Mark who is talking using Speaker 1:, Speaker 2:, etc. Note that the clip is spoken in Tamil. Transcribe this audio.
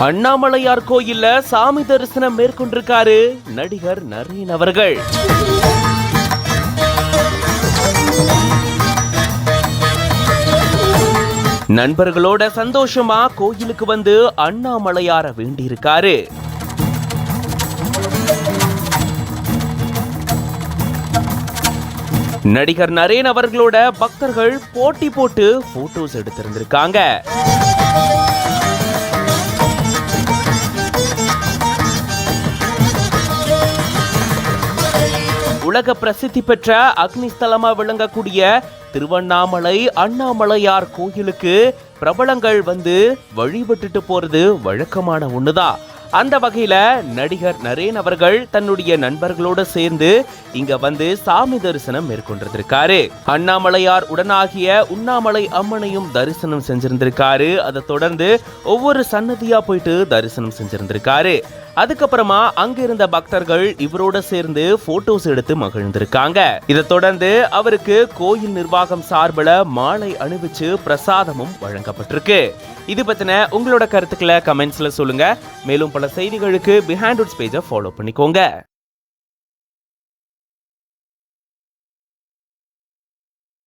Speaker 1: அண்ணாமலையார் கோயில்ல சாமி தரிசனம் மேற்கொண்டிருக்காரு நடிகர் நரேன் அவர்கள். நண்பர்களோட சந்தோஷமா கோயிலுக்கு வந்து அண்ணாமலையார வேண்டியிருக்காரு. நடிகர் நரேன் அவர்களோட பக்தர்கள் போட்டி போட்டு போட்டோஸ் எடுத்திருந்திருக்காங்க. உலக பிரசித்தி பெற்ற அக்னிஸ்தலமா விளங்கக்கூடிய திருவண்ணாமலை அண்ணாமலையார் கோயிலுக்கு பிரபலங்கள் வந்து வழிபட்டுட்டு போறது வழக்கமான ஒண்ணுதான். அந்த வகையில நடிகர் நரேன் அவர்கள் தன்னுடைய நண்பர்களோட சேர்ந்து இங்க வந்து சாமி தரிசனம் மேற்கொண்டிருக்காரு. அண்ணாமலையார் உடனாகிய உண்ணாமலை அம்மனையும் தரிசனம் செஞ்சிருந்திருக்காரு. அதை தொடர்ந்து ஒவ்வொரு சன்னதியா போயிட்டு தரிசனம் செஞ்சிருந்திருக்காரு. அதுக்கப்புறமா அங்க இருந்த பக்தர்கள் இவரோட சேர்ந்து போட்டோஸ் எடுத்து மகிழ்ந்திருக்காங்க. இதை தொடர்ந்து அவருக்கு கோயில் நிர்வாகம் சார்பில் மாலை அணிவிச்சு பிரசாதமும் வழங்கப்பட்டிருக்கு. இது பத்தின உங்களோட கருத்துக்களை கமெண்ட்ஸ்ல சொல்லுங்க. மேலும் பல செய்திகளுக்கு பிஹைண்ட் ரூட்ஸ் பேஜை ஃபாலோ பண்ணிக்கோங்க.